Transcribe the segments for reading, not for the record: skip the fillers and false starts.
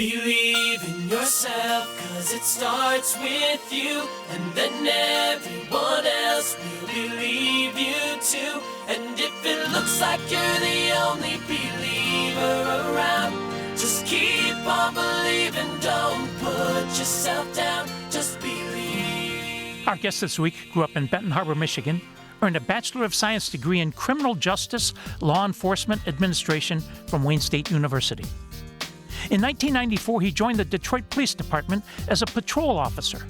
Believe in yourself, 'cause it starts with you, and then everyone else will believe you too. And if it looks like you're the only believer around, just keep on believing, don't put yourself down, just believe. Our guest this week grew up in Benton Harbor, Michigan, earned a Bachelor of Science degree in Criminal Justice Law Enforcement Administration from Wayne State University. In 1994, he joined the Detroit Police Department as a patrol officer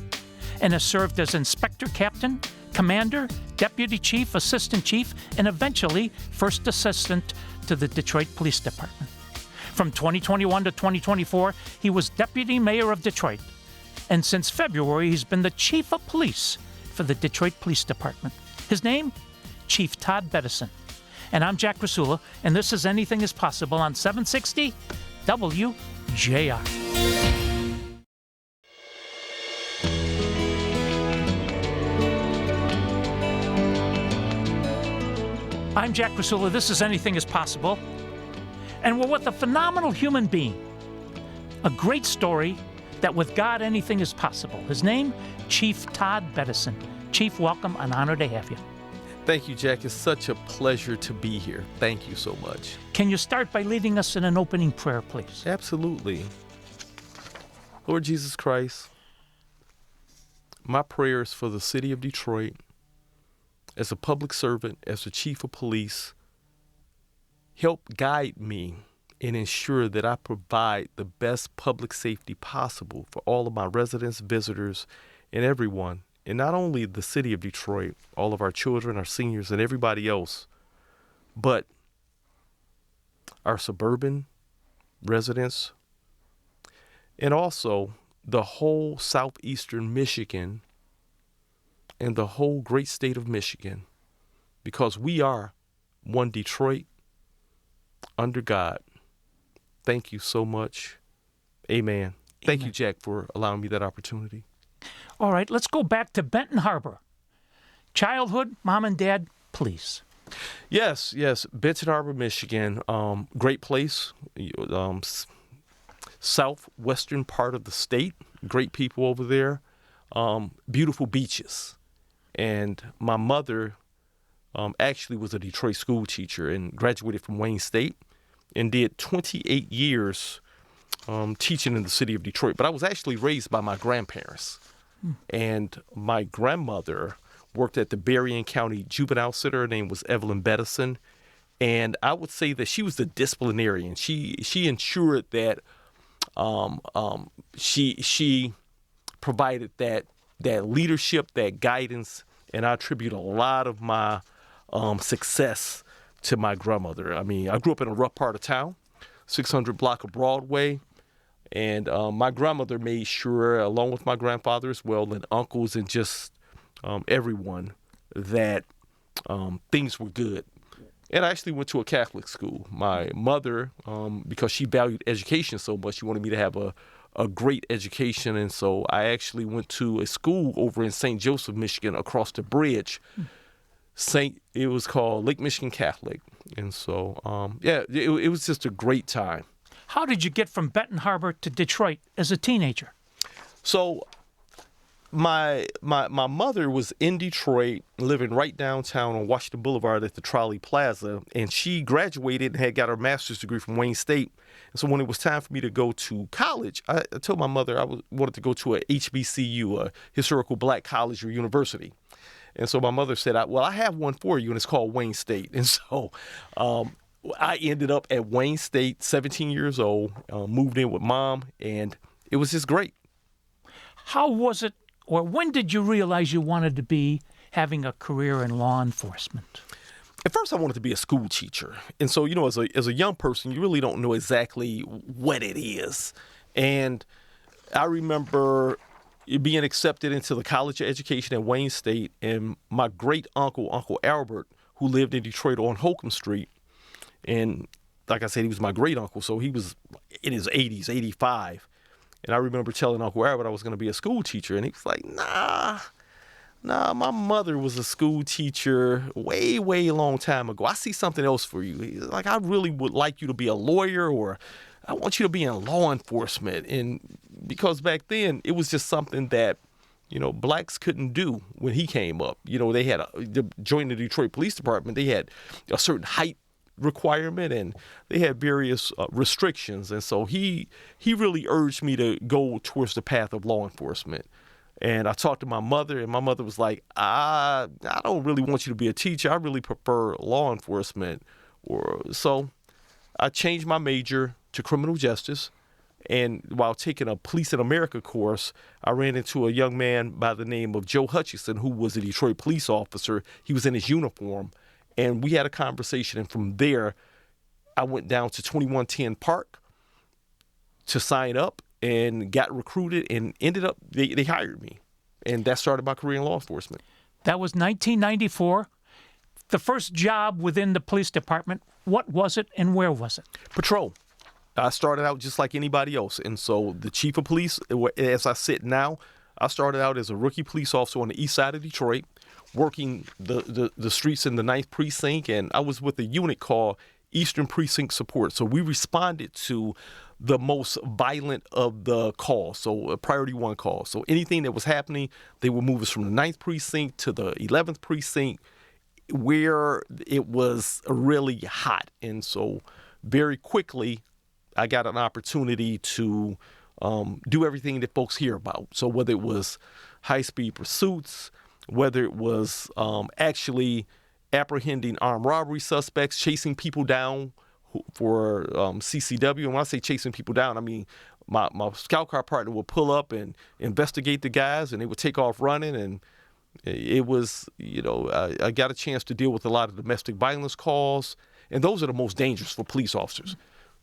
and has served as inspector captain, commander, deputy chief, assistant chief, and eventually first assistant to the Detroit Police Department. From 2021 to 2024, he was deputy mayor of Detroit. And since February, he's been the chief of police for the Detroit Police Department. His name? Chief Todd Bettison. And I'm Jack Krasula, and this is Anything is Possible on 760 WJR. I'm Jack Krasula. This is Anything is Possible. And we're with a phenomenal human being. A great story that with God anything is possible. His name, Chief Todd Bettison. Chief, welcome. An honor to have you. Thank you, Jack. It's such a pleasure to be here. Thank you so much. Can you start by leading us in an opening prayer, please? Absolutely. Lord Jesus Christ, my prayers for the city of Detroit, as a public servant, as a chief of police, help guide me and ensure that I provide the best public safety possible for all of my residents, visitors, and everyone. And not only the city of Detroit, all of our children, our seniors, and everybody else, but our suburban residents, and also the whole southeastern Michigan and the whole great state of Michigan, because we are one Detroit under God. Thank you so much. Amen. Thank you, Jack, for allowing me that opportunity. All right, let's go back to Benton Harbor. Childhood, mom and dad, please. Yes. Benton Harbor, Michigan. Great place. Southwestern part of the state. Great people over there. Beautiful beaches. And my mother actually was a Detroit school teacher and graduated from Wayne State and did 28 years teaching in the city of Detroit. But I was actually raised by my grandparents. And my grandmother worked at the Berrien County Juvenile Center. Her name was Evelyn Bettison. And I would say that she was the disciplinarian. She ensured that she provided that leadership, that guidance, and I attribute a lot of my success to my grandmother. I mean, I grew up in a rough part of town, 600 block of Broadway. And my grandmother made sure, along with my grandfather as well, and uncles and just everyone, that things were good. And I actually went to a Catholic school. My mother, because she valued education so much, she wanted me to have a great education. And so I actually went to a school over in St. Joseph, Michigan, across the bridge. It was called Lake Michigan Catholic. And so, it was just a great time. How did you get from Benton Harbor to Detroit as a teenager? So my mother was in Detroit, living right downtown on Washington Boulevard at the Trolley Plaza, and she graduated and had got her master's degree from Wayne State. And so when it was time for me to go to college, I told my mother I wanted to go to a HBCU, a historical black college or university. And so my mother said, I have one for you, and it's called Wayne State. And so I ended up at Wayne State, 17 years old, moved in with Mom, and it was just great. How was it, or when did you realize you wanted to be having a career in law enforcement? At first, I wanted to be a school teacher. And so, as a young person, you really don't know exactly what it is. And I remember being accepted into the College of Education at Wayne State, and my great uncle, Uncle Albert, who lived in Detroit on Holcomb Street, and like I said, he was my great uncle, so he was in his 80s, 85. And I remember telling Uncle Albert I was going to be a school teacher, and he was like, nah, my mother was a school teacher way, way long time ago. I see something else for you. He's like, I really would like you to be a lawyer or I want you to be in law enforcement. And because back then it was just something that, blacks couldn't do when he came up. They had join the Detroit Police Department. They had a certain height requirement, and they had various restrictions. And so he really urged me to go towards the path of law enforcement. And I talked to my mother, and my mother was like, I don't really want you to be a teacher. I really prefer law enforcement. So I changed my major to criminal justice. And while taking a Police in America course, I ran into a young man by the name of Joe Hutchison, who was a Detroit police officer. He was in his uniform. And we had a conversation. And from there, I went down to 2110 Park to sign up and got recruited and ended up, they hired me. And that started my career in law enforcement. That was 1994. The first job within the police department, what was it and where was it? Patrol. I started out just like anybody else. And so the chief of police, as I sit now, I started out as a rookie police officer on the east side of Detroit, working the streets in the 9th Precinct. And I was with a unit called Eastern Precinct Support. So we responded to the most violent of the calls, so a priority 1 call. So anything that was happening, they would move us from the 9th Precinct to the 11th Precinct, where it was really hot. And so very quickly, I got an opportunity to do everything that folks hear about. So whether it was high-speed pursuits, whether it was actually apprehending armed robbery suspects, chasing people down for CCW. And when I say chasing people down, I mean my scout car partner would pull up and investigate the guys, and they would take off running. And it was, I got a chance to deal with a lot of domestic violence calls, and those are the most dangerous for police officers.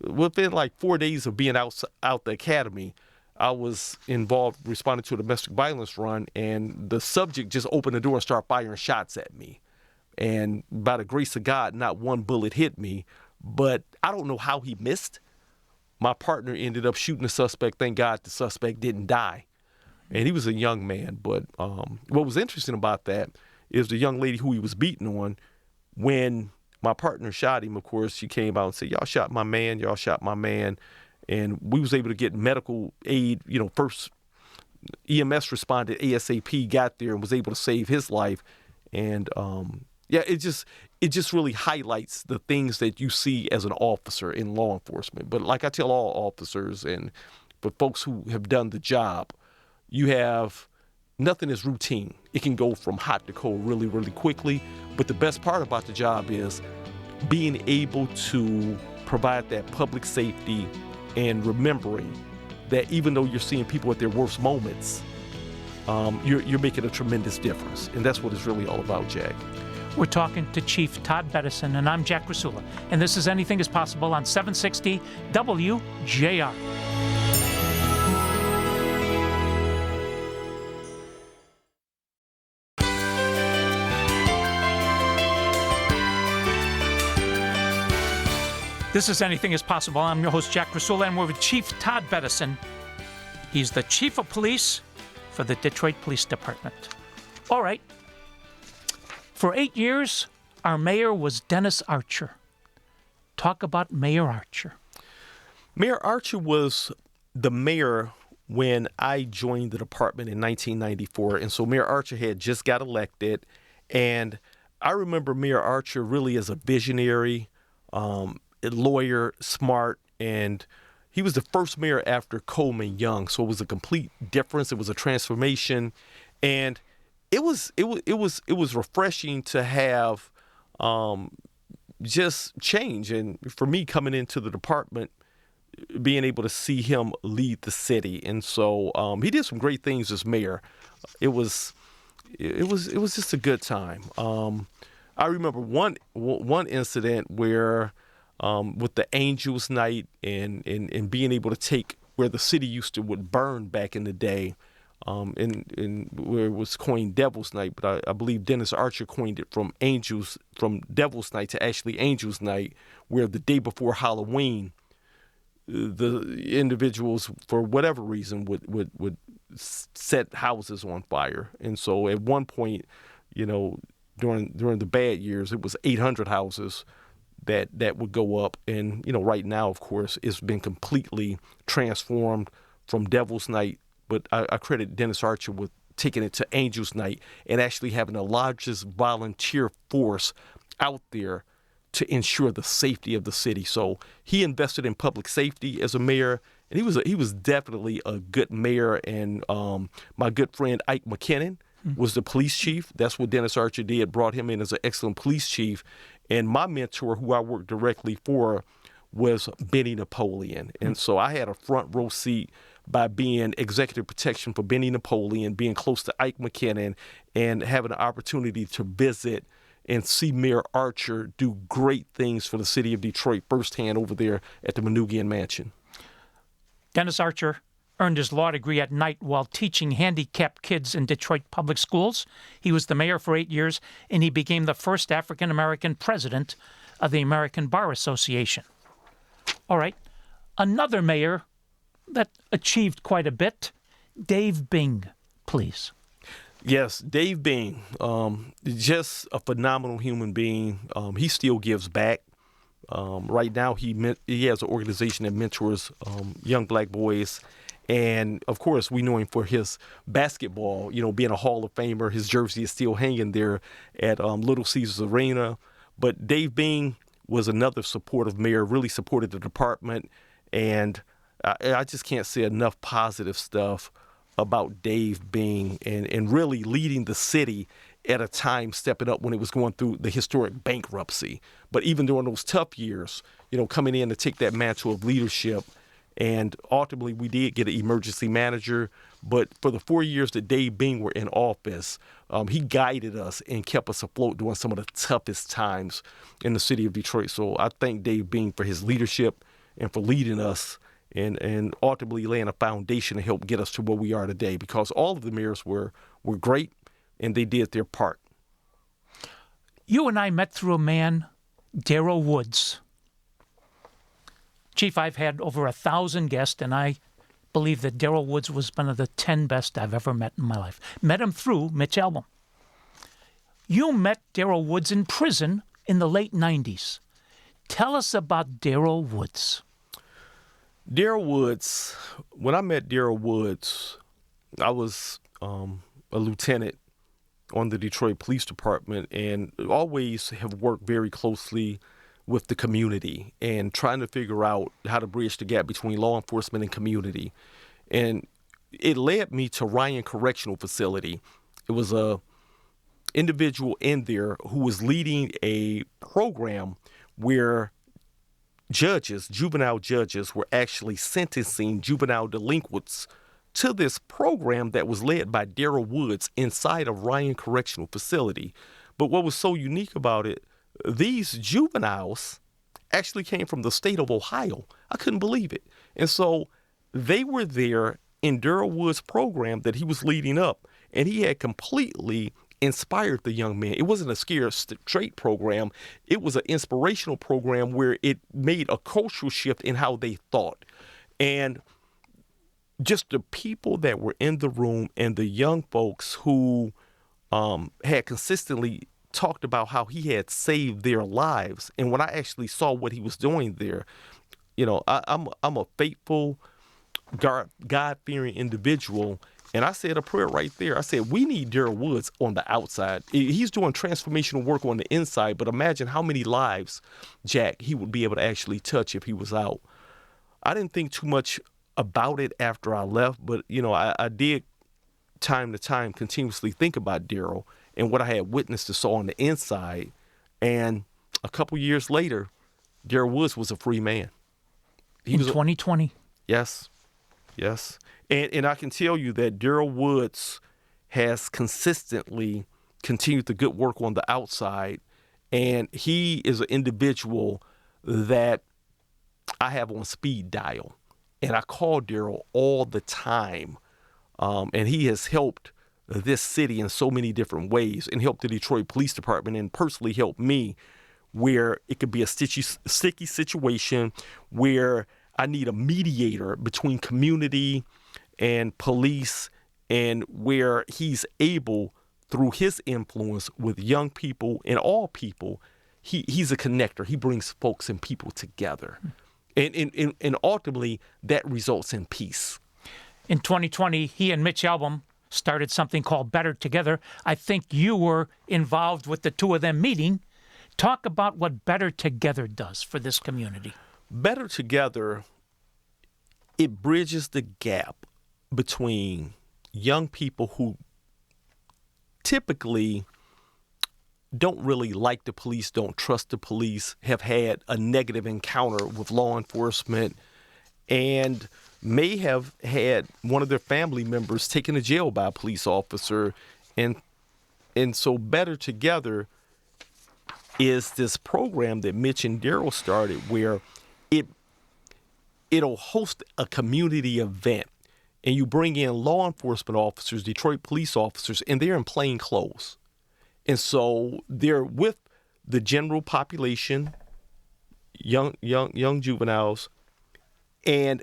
Within like 4 days of being out the academy, I was involved responding to a domestic violence run, and the subject just opened the door and started firing shots at me. And by the grace of God, not one bullet hit me, but I don't know how he missed. My partner ended up shooting the suspect. Thank God the suspect didn't die. And he was a young man. But what was interesting about that is the young lady who he was beating on, when my partner shot him, of course, she came out and said, y'all shot my man. And we was able to get medical aid. First EMS responded ASAP, got there and was able to save his life. And it just really highlights the things that you see as an officer in law enforcement. But like I tell all officers and for folks who have done the job, nothing is routine. It can go from hot to cold really, really quickly. But the best part about the job is being able to provide that public safety and remembering that even though you're seeing people at their worst moments, you're making a tremendous difference. And that's what it's really all about, Jack. We're talking to Chief Todd Bettison, and I'm Jack Krasula. And this is Anything is Possible on 760 WJR. This is Anything is Possible. I'm your host, Jack Krasula, and we're with Chief Todd Bettison. He's the Chief of Police for the Detroit Police Department. All right. For 8 years, our mayor was Dennis Archer. Talk about Mayor Archer. Mayor Archer was the mayor when I joined the department in 1994. And so Mayor Archer had just got elected. And I remember Mayor Archer really as a visionary, a lawyer, smart, and he was the first mayor after Coleman Young. So it was a complete difference. It was a transformation. And it was refreshing to have just change. And for me, coming into the department, being able to see him lead the city, and so he did some great things as mayor. It was just a good time. I remember one incident where with the Angels Night and being able to take where the city would burn back in the day. And where it was coined Devil's Night, but I believe Dennis Archer coined it from Devil's Night to actually Angels Night, where the day before Halloween, the individuals, for whatever reason, would set houses on fire. And so at one point, during the bad years, it was 800 houses that would go up. And, right now, of course, it's been completely transformed from Devil's Night. But I credit Dennis Archer with taking it to Angels Night and actually having the largest volunteer force out there to ensure the safety of the city. So he invested in public safety as a mayor, and he was definitely a good mayor. And my good friend Ike McKinnon was the police chief. That's what Dennis Archer did, brought him in as an excellent police chief. And my mentor, who I worked directly for, was Benny Napoleon. And so I had a front row seat by being executive protection for Benny Napoleon, being close to Ike McKinnon, and having an opportunity to visit and see Mayor Archer do great things for the city of Detroit firsthand over there at the Manoogian Mansion. Dennis Archer earned his law degree at night while teaching handicapped kids in Detroit public schools. He was the mayor for 8 years, and he became the first African-American president of the American Bar Association. All right, another mayor that achieved quite a bit, Dave Bing, please. Yes, Dave Bing, just a phenomenal human being. He still gives back. Right now, he has an organization that mentors young black boys. And, of course, we know him for his basketball, being a Hall of Famer. His jersey is still hanging there at Little Caesars Arena. But Dave Bing was another supportive mayor, really supported the department. And I just can't say enough positive stuff about Dave Bing and really leading the city at a time stepping up when it was going through the historic bankruptcy. But even during those tough years, coming in to take that mantle of leadership. And ultimately, we did get an emergency manager. But for the 4 years that Dave Bing were in office, he guided us and kept us afloat during some of the toughest times in the city of Detroit. So I thank Dave Bing for his leadership and for leading us and ultimately laying a foundation to help get us to where we are today, because all of the mayors were great and they did their part. You and I met through a man, Darrell Woods. Chief, I've had over 1,000 guests, and I believe that Darrell Woods was one of the 10 best I've ever met in my life. Met him through Mitch Albom. You met Darrell Woods in prison in the late 90s. Tell us about Darrell Woods. Darrell Woods, when I met Darrell Woods, I was a lieutenant on the Detroit Police Department and always have worked very closely with the community and trying to figure out how to bridge the gap between law enforcement and community. And it led me to Ryan Correctional Facility. It was a individual in there who was leading a program where juvenile judges were actually sentencing juvenile delinquents to this program that was led by Darrell Woods inside of Ryan Correctional Facility. But what was so unique about it, these juveniles actually came from the state of Ohio. I couldn't believe it. And so they were there in Darrell Woods' program that he was leading up, and he had completely inspired the young men. It wasn't a scare straight program. It was an inspirational program where it made a cultural shift in how they thought. And just the people that were in the room and the young folks who had consistently talked about how he had saved their lives. And when I actually saw what he was doing there, I'm a faithful, God-fearing individual. And I said a prayer right there. I said, we need Darrell Woods on the outside. He's doing transformational work on the inside, but imagine how many lives, Jack, he would be able to actually touch if he was out. I didn't think too much about it after I left, but, I did time to time continuously think about Darrell and what I had witnessed and saw on the inside. And a couple years later, Darrell Woods was a free man. In 2020? Yes. And I can tell you that Darrell Woods has consistently continued the good work on the outside. And he is an individual that I have on speed dial. And I call Darrell all the time. And he has helped this city in so many different ways and helped the Detroit Police Department and personally helped me where it could be a sticky situation where I need a mediator between community and police, and where he's able, through his influence with young people and all people, he's a connector. He brings folks and people together. And ultimately, that results in peace. In 2020, he and Mitch Albom started something called Better Together. I think you were involved with the two of them meeting. Talk about what Better Together does for this community. Better Together, it bridges the gap between young people who typically don't really like the police, don't trust the police, have had a negative encounter with law enforcement, and may have had one of their family members taken to jail by a police officer. And so Better Together is this program that Mitch and Daryl started where it'll host a community event, and you bring in law enforcement officers, Detroit police officers, and they're in plain clothes. And so they're with the general population, young juveniles, and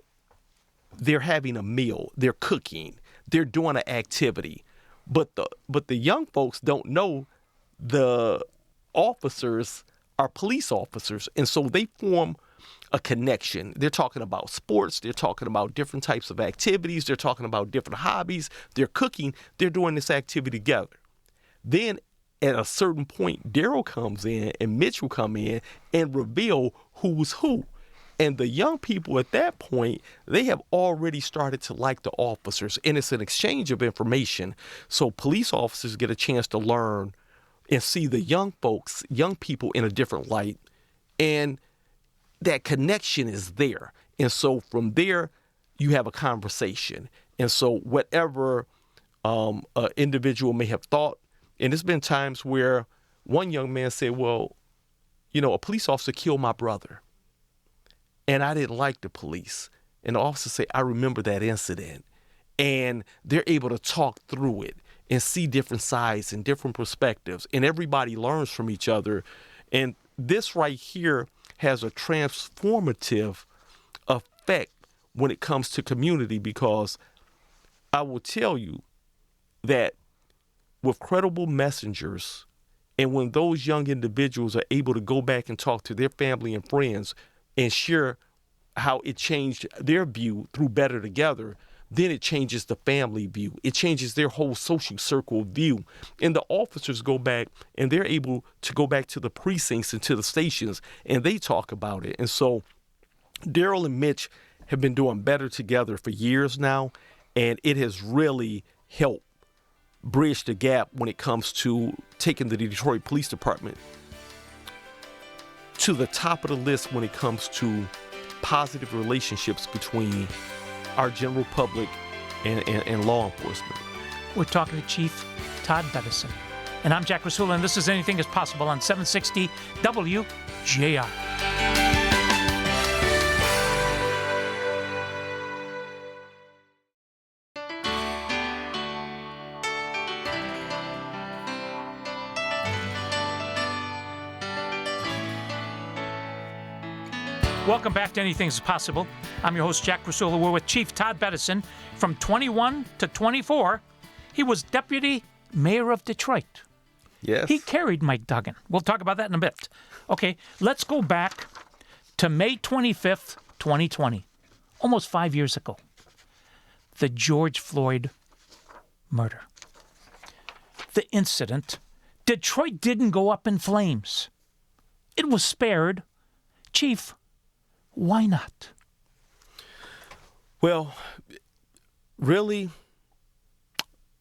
they're having a meal, they're cooking, they're doing an activity. But the young folks don't know the officers are police officers, and so they form a connection. They're talking about sports, they're talking about different types of activities, they're talking about different hobbies, they're cooking, they're doing this activity together. Then at a certain point, Daryl comes in and Mitch will come in and reveal who's who. And the young people at that point, they have already started to like the officers, and it's an exchange of information. So police officers get a chance to learn and see the young folks, young people in a different light, and that connection is there. And so from there, you have a conversation. And so whatever an individual may have thought, and there's been times where one young man said, well, you know, a police officer killed my brother, and I didn't like the police. And the officer said, I remember that incident. And they're able to talk through it and see different sides and different perspectives. And everybody learns from each other. And this right here has a transformative effect when it comes to community, because I will tell you that with credible messengers, and when those young individuals are able to go back and talk to their family and friends and share how it changed their view through Better Together, then it changes the family view. It changes their whole social circle view. And the officers go back and they're able to go back to the precincts and to the stations, and they talk about it. And so Daryl and Mitch have been doing Better Together for years now, and it has really helped bridge the gap when it comes to taking the Detroit Police Department to the top of the list when it comes to positive relationships between our general public and law enforcement. We're talking to Chief Todd Bettison. And I'm Jack Krasula, and this is Anything is Possible on 760 WJR. Welcome back to Anything is Possible. I'm your host, Jack Krasula. We're with Chief Todd Bettison. From 21 to 24, he was Deputy Mayor of Detroit. Yes. He carried Mike Duggan. We'll talk about that in a bit. Okay, let's go back to May 25th, 2020, almost 5 years ago. The George Floyd murder. The incident. Detroit didn't go up in flames. It was spared. Chief, why not? Well, really,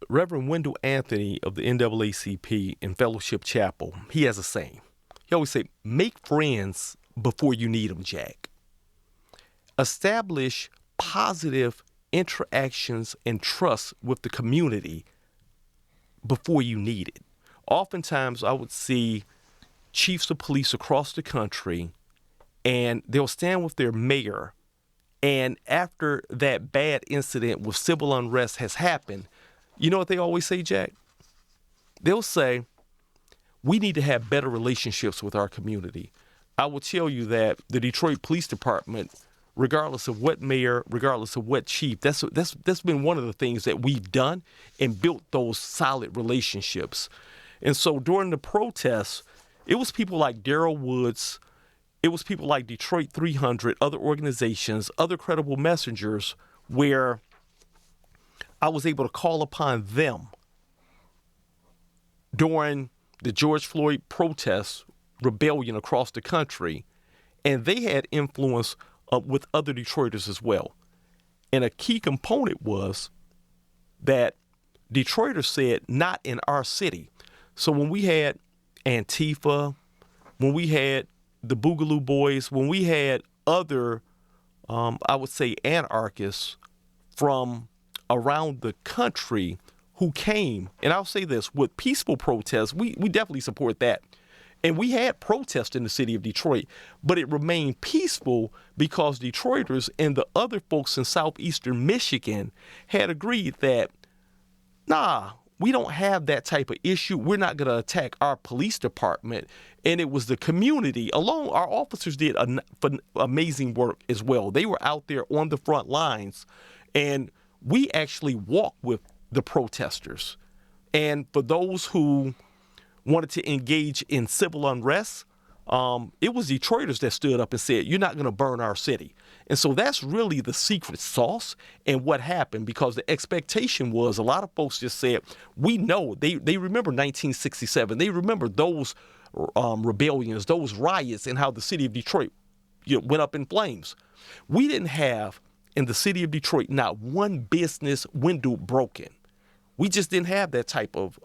Reverend Wendell Anthony of the NAACP in Fellowship Chapel, he has a saying. He always say, make friends before you need them, Jack. Establish positive interactions and trust with the community before you need it. Oftentimes, I would see chiefs of police across the country, and they'll stand with their mayor, and after that bad incident with civil unrest has happened, you know what they always say, Jack? They'll say, we need to have better relationships with our community. I will tell you that the Detroit Police Department, regardless of what mayor, regardless of what chief, that's been one of the things that we've done and built those solid relationships. And so during the protests, It was people like Darrell Woods. It was people like Detroit 300, other organizations, other credible messengers, where I was able to call upon them during the George Floyd protests, rebellion across the country, and they had influence with other Detroiters as well. And a key component was that Detroiters said, not in our city. So when we had Antifa, when we had the Boogaloo Boys, when we had other, I would say, anarchists from around the country who came, and I'll say this, with peaceful protests, we definitely support that. And we had protests in the city of Detroit, but it remained peaceful because Detroiters and the other folks in southeastern Michigan had agreed that, nah, we don't have that type of issue. We're not going to attack our police department. And it was the community alone. Our officers did amazing work as well. They were out there on the front lines, and we actually walked with the protesters. And for those who wanted to engage in civil unrest, it was Detroiters that stood up and said, you're not going to burn our city. And so that's really the secret sauce and what happened, because the expectation was a lot of folks just said, we know, they remember 1967. They remember those rebellions, those riots, and how the city of Detroit went up in flames. We didn't have in the city of Detroit not one business window broken. We just didn't have that type of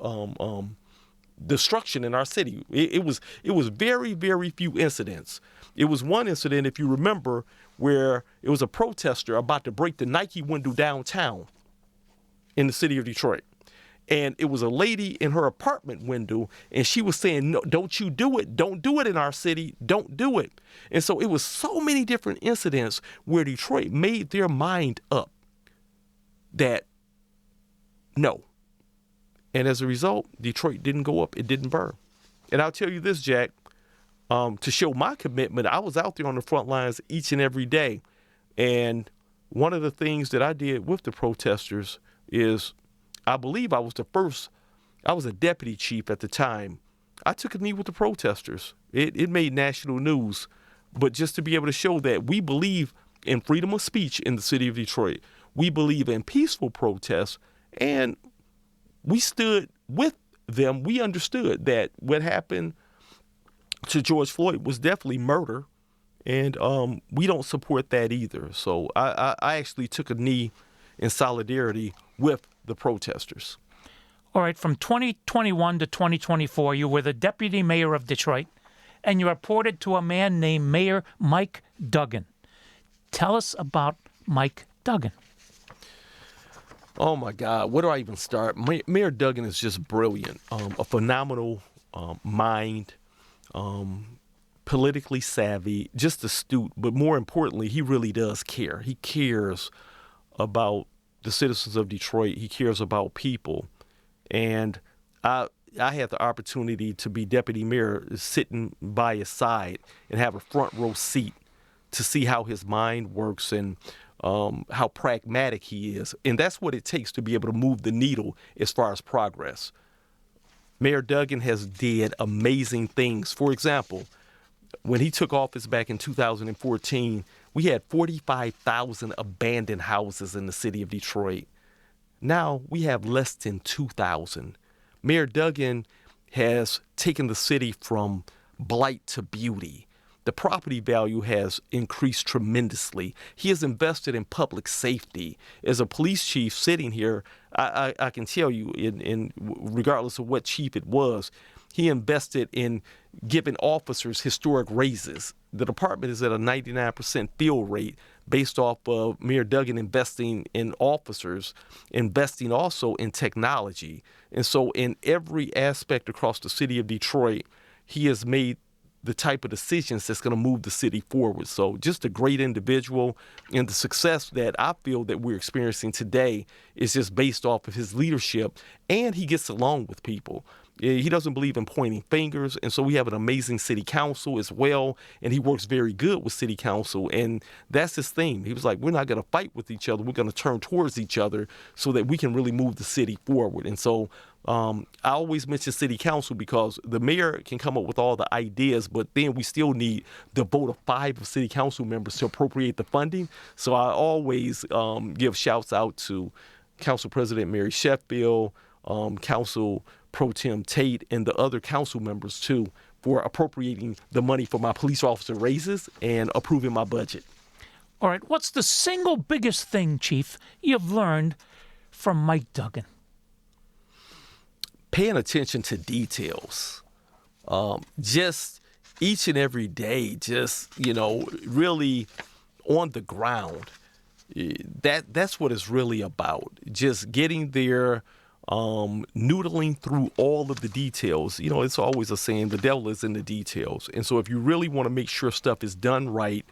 destruction in our city. It was very, very few incidents. It was one incident, if you remember, where it was a protester about to break the Nike window downtown in the city of Detroit. And it was a lady in her apartment window, and she was saying, no, don't you do it. Don't do it in our city. Don't do it. And so it was so many different incidents where Detroit made their mind up that no. And as a result, Detroit didn't go up. It didn't burn. And I'll tell you this, Jack, to show my commitment, I was out there on the front lines each and every day. And one of the things that I did with the protesters is, I believe I was a deputy chief at the time. I took a knee with the protesters. It made national news. But just to be able to show that we believe in freedom of speech in the city of Detroit, we believe in peaceful protests, and we stood with them. We understood that what happened to George Floyd was definitely murder, and we don't support that either. So I actually took a knee in solidarity with the protesters. All right, from 2021 to 2024, you were the deputy mayor of Detroit, and you reported to a man named Mayor Mike Duggan. Tell us about Mike Duggan. Oh, my God. Where do I even start? Mayor Duggan is just brilliant, a phenomenal mind, politically savvy, just astute. But more importantly, he really does care. He cares about the citizens of Detroit. He cares about people. And I had the opportunity to be deputy mayor, sitting by his side and have a front row seat to see how his mind works and how pragmatic he is. And that's what it takes to be able to move the needle as far as progress. Mayor Duggan has did amazing things. For example, when he took office back in 2014, we had 45,000 abandoned houses in the city of Detroit. Now we have less than 2,000. Mayor Duggan has taken the city from blight to beauty. The property value has increased tremendously. He has invested in public safety. As a police chief sitting here, I can tell you, in regardless of what chief it was, he invested in giving officers historic raises. The department is at a 99% fill rate based off of Mayor Duggan investing in officers, investing also in technology. And so in every aspect across the city of Detroit, he has made the type of decisions that's going to move the city forward. So just a great individual, and the success that I feel that we're experiencing today is just based off of his leadership, and he gets along with people. He doesn't believe in pointing fingers, and so we have an amazing city council as well, and he works very good with city council, and that's his theme. He was like, we're not going to fight with each other. We're going to turn towards each other so that we can really move the city forward. And so I always mention city council because the mayor can come up with all the ideas, but then we still need the vote of 5 of city council members to appropriate the funding. So I always give shouts out to Council President Mary Sheffield, Council Pro Tem Tate, and the other council members too for appropriating the money for my police officer raises and approving my budget. All right, what's the single biggest thing, Chief, you've learned from Mike Duggan? Paying attention to details. Just each and every day, just, really on the ground. That's what it's really about. Just getting there, noodling through all of the details. It's always a saying, the devil is in the details. And so if you really want to make sure stuff is done right,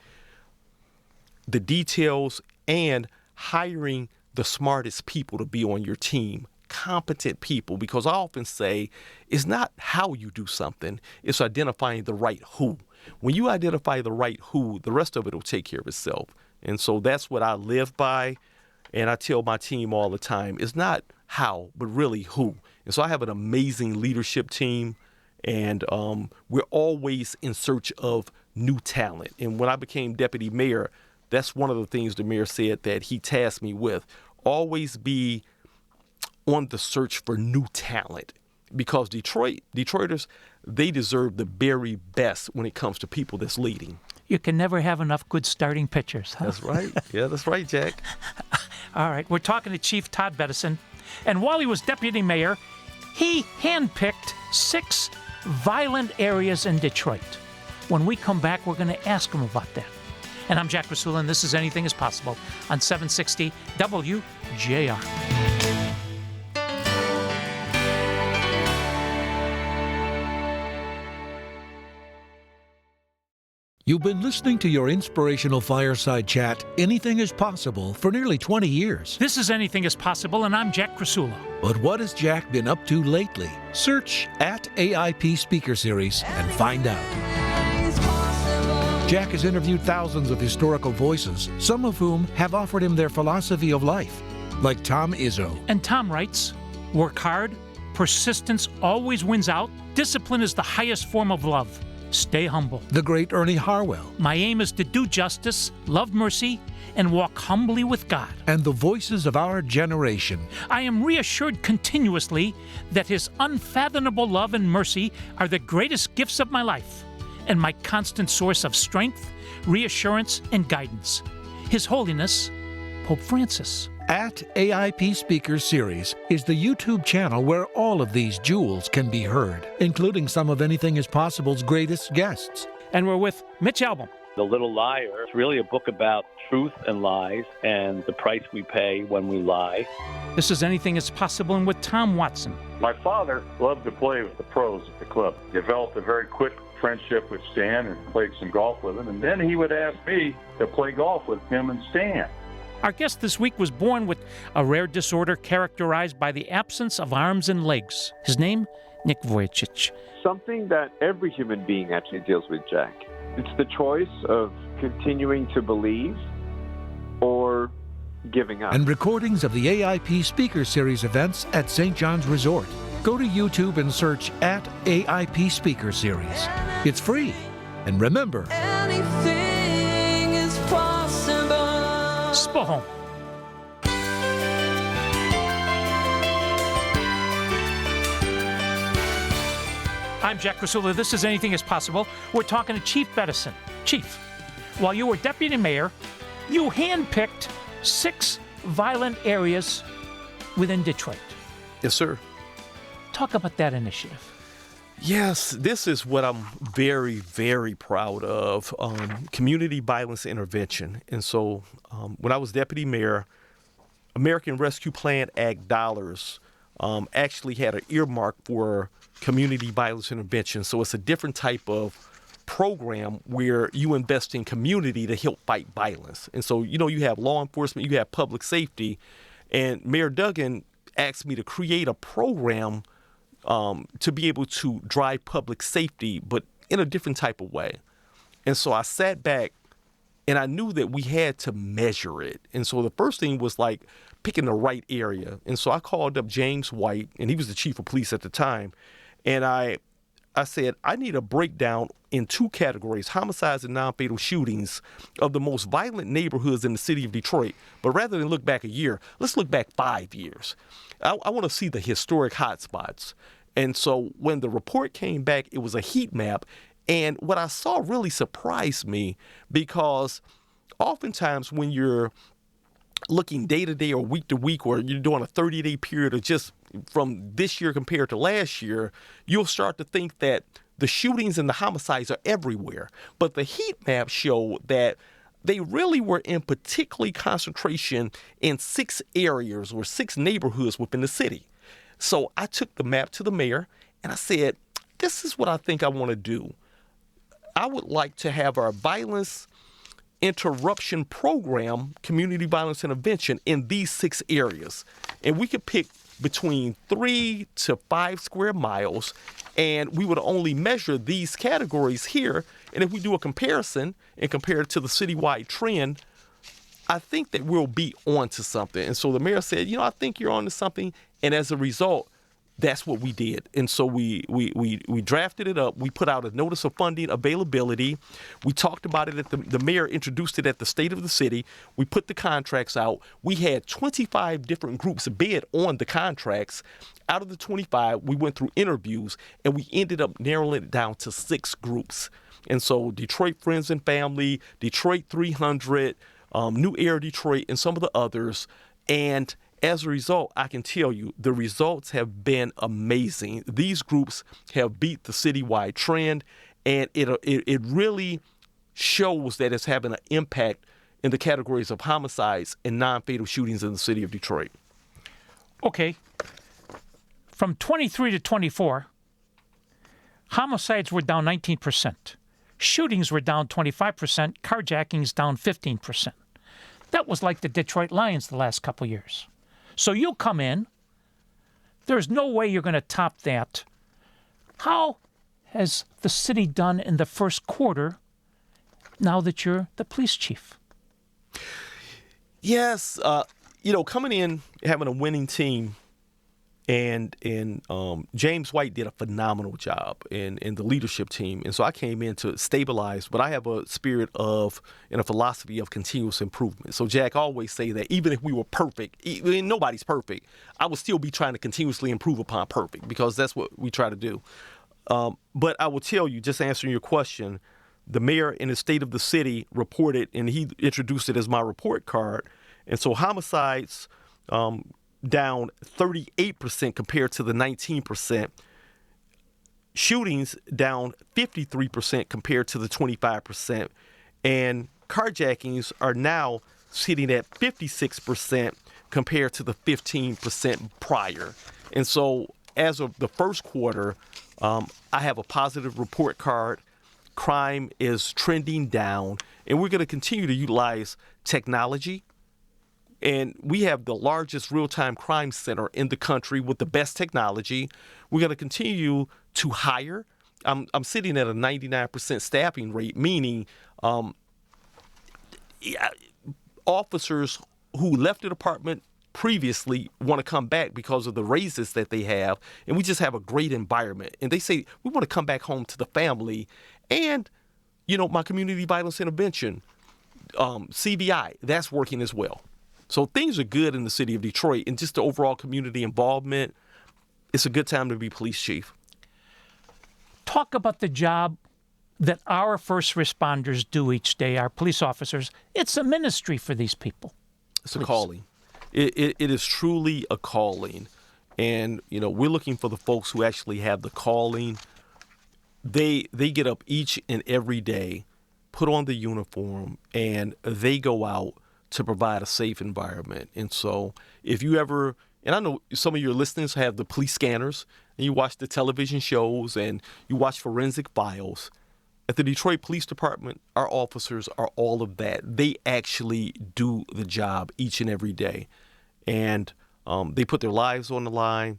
the details and hiring the smartest people to be on your team, competent people, because I often say it's not how you do something, it's identifying the right who. When you identify the right who, the rest of it will take care of itself. And so that's what I live by. And I tell my team all the time, it's not how, but really who. And so I have an amazing leadership team, and we're always in search of new talent. And when I became deputy mayor, that's one of the things the mayor said that he tasked me with. Always be on the search for new talent, because Detroiters, they deserve the very best when it comes to people that's leading. You can never have enough good starting pitchers. Huh? That's right. Yeah, that's right, Jack. All right, we're talking to Chief Todd Bettison. And while he was deputy mayor, he handpicked 6 violent areas in Detroit. When we come back, we're going to ask him about that. And I'm Jack Krasula, and this is Anything is Possible on 760 WJR. You've been listening to your inspirational fireside chat, Anything is Possible, for nearly 20 years. This is Anything is Possible, and I'm Jack Krasula. But what has Jack been up to lately? Search @AIP Speaker Series and find out. Jack has interviewed thousands of historical voices, some of whom have offered him their philosophy of life, like Tom Izzo. And Tom writes, work hard, persistence always wins out, discipline is the highest form of love. Stay humble. The great Ernie Harwell. My aim is to do justice, love mercy, and walk humbly with God. And the voices of our generation. I am reassured continuously that His unfathomable love and mercy are the greatest gifts of my life and my constant source of strength, reassurance, and guidance. His Holiness, Pope Francis. @AIP Speaker Series is the YouTube channel where all of these jewels can be heard, including some of Anything is Possible's greatest guests. And we're with Mitch Albom. The Little Liar is really a book about truth and lies and the price we pay when we lie. This is Anything is Possible, and with Tom Watson. My father loved to play with the pros at the club. Developed a very quick friendship with Stan and played some golf with him. And then he would ask me to play golf with him and Stan. Our guest this week was born with a rare disorder characterized by the absence of arms and legs. His name, Nick Vujicic. Something that every human being actually deals with, Jack. It's the choice of continuing to believe or giving up. And recordings of the AIP Speaker Series events at St. John's Resort. Go to YouTube and search @AIP Speaker Series. It's free. And remember, Anything is possible. Spohom. I'm Jack Krasula. This is Anything is Possible. We're talking to Chief Bettison. Chief, while you were deputy mayor, you handpicked 6 violent areas within Detroit. Yes, sir. Talk about that initiative. Yes, this is what I'm very, very proud of, community violence intervention. And so when I was deputy mayor, American Rescue Plan Act dollars actually had an earmark for community violence intervention. So it's a different type of program where you invest in community to help fight violence. And so, you have law enforcement, you have public safety, and Mayor Duggan asked me to create a program to be able to drive public safety, but in a different type of way. And so I sat back and I knew that we had to measure it. And so the first thing was picking the right area. And so I called up James White, and he was the chief of police at the time. And I said, I need a breakdown in two categories, homicides and non-fatal shootings of the most violent neighborhoods in the city of Detroit. But rather than look back a year, let's look back 5 years. I want to see the historic hotspots. And so when the report came back, it was a heat map. And what I saw really surprised me, because oftentimes when you're looking day to day or week to week, or you're doing a 30-day period of just from this year compared to last year, you'll start to think that the shootings and the homicides are everywhere. But the heat map showed that they really were in particularly concentration in 6 areas or 6 neighborhoods within the city. So I took the map to the mayor and I said, this is what I think I want to do. I would like to have our violence interruption program, community violence intervention, in these 6 areas. And we could pick between 3 to 5 square miles, and we would only measure these categories here. And if we do a comparison and compare it to the citywide trend, I think that we'll be onto something. And so the mayor said, I think you're onto something. And as a result, that's what we did. And so we drafted it up. We put out a notice of funding availability. We talked about it at the mayor introduced it at the state of the city. We put the contracts out. We had 25 different groups bid on the contracts. Out of the 25, we went through interviews, and we ended up narrowing it down to 6 groups. And so Detroit Friends and Family, Detroit 300, New Air Detroit, and some of the others. And as a result, I can tell you the results have been amazing. These groups have beat the citywide trend, and it really shows that it's having an impact in the categories of homicides and non-fatal shootings in the city of Detroit. Okay. From 23 to 24, homicides were down 19%. Shootings were down 25%. Carjackings down 15%. That was like the Detroit Lions the last couple of years. So you come in, there's no way you're going to top that. How has the city done in the first quarter now that you're the police chief? Yes, coming in, having a winning team, and James White did a phenomenal job in the leadership team. And so I came in to stabilize, but I have a spirit of and a philosophy of continuous improvement. So Jack, I always say that even if we were perfect, nobody's perfect, I would still be trying to continuously improve upon perfect, because that's what we try to do. But I will tell you, just answering your question, the mayor in the state of the city reported, and he introduced it as my report card. And so homicides, down 38% compared to the 19%. Shootings down 53% compared to the 25%. And carjackings are now sitting at 56% compared to the 15% prior. And so as of the first quarter, I have a positive report card. Crime is trending down, and we're going to continue to utilize technology. And we have the largest real-time crime center in the country with the best technology. We're going to continue to hire. I'm sitting at a 99% staffing rate, meaning officers who left the department previously want to come back because of the raises that they have. And we just have a great environment. And they say, we want to come back home to the family. And, my community violence intervention, CVI, that's working as well. So things are good in the city of Detroit, and just the overall community involvement. It's a good time to be police chief. Talk about the job that our first responders do each day, our police officers. It's a ministry for these people. It's a calling. It is truly a calling. And, we're looking for the folks who actually have the calling. They get up each and every day, put on the uniform, and they go out to provide a safe environment. And so if you ever, and I know some of your listeners have the police scanners, and you watch the television shows and you watch Forensic Files. At the Detroit Police Department, our officers are all of that. They actually do the job each and every day. And they put their lives on the line.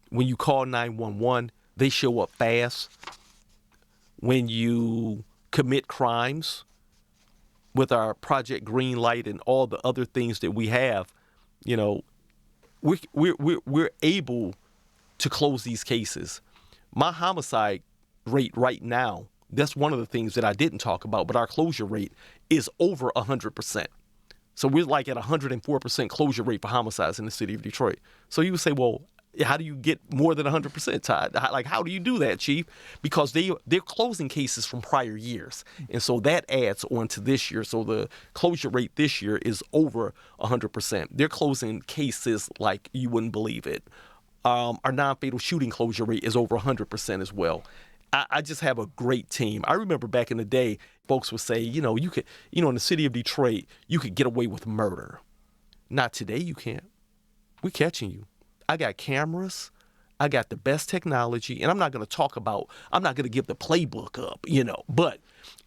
When you call 911, they show up fast. When you commit crimes, with our Project Green Light and all the other things that we have, you know, we're able to close these cases. My homicide rate right now, that's one of the things that I didn't talk about, but our closure rate is over 100%. So we're like at 104% closure rate for homicides in the city of Detroit. So you would say, well, how do you get more than 100%, Todd? Like, how do you do that, Chief? Because they're closing cases from prior years. And so that adds on to this year. So the closure rate this year is over 100%. They're closing cases like you wouldn't believe it. Our non-fatal shooting closure rate is over 100% as well. I just have a great team. I remember back in the day, folks would say, you know, in the city of Detroit, you could get away with murder. Not today, you can't. We're catching you. I got cameras. I got the best technology, and I'm not going to give the playbook up, you know,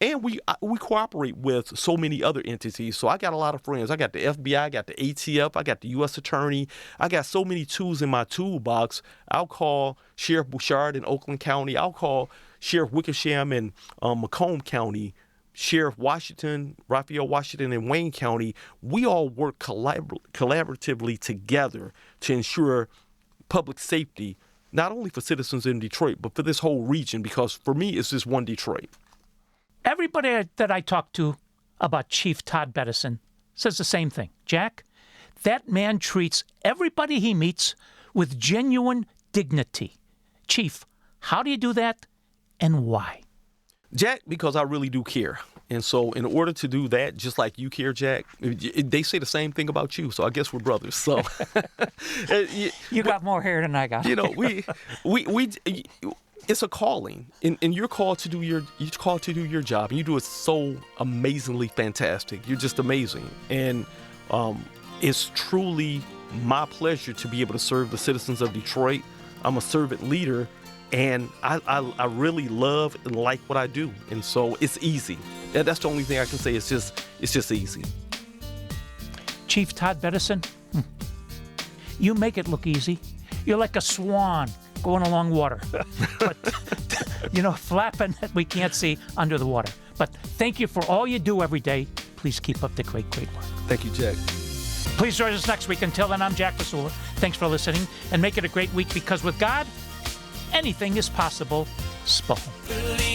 and we cooperate with so many other entities. So I got a lot of friends. I got the FBI, I got the ATF, I got the U.S. Attorney. I got so many tools in my toolbox. I'll call Sheriff Bouchard in Oakland County. I'll call Sheriff Wickersham in Macomb County, Sheriff Washington, Raphael Washington in Wayne County. We all work collaboratively together to ensure public safety, not only for citizens in Detroit, but for this whole region, because for me, it's just one Detroit. Everybody that I talk to about Chief Todd Bettison says the same thing. Jack, that man treats everybody he meets with genuine dignity. Chief, how do you do that and why? Jack, because I really do care. And so in order to do that, just like you care, Jack, they say the same thing about you. So I guess we're brothers. So you got more hair than I got. You know, we it's a calling, and you're called to do your job, and you do it so amazingly fantastic. You're just amazing, and it's truly my pleasure to be able to serve the citizens of Detroit. I'm a servant leader, and I really love and like what I do, and so it's easy. That's the only thing I can say. It's just easy. Chief Todd Bettison, you make it look easy. You're like a swan going along water, but flapping that we can't see under the water. But thank you for all you do every day. Please keep up the great work. Thank you, Jack. Please join us next week. Until then, I'm Jack Krasula. Thanks for listening, and make it a great week, because with God, anything is possible. Spohn.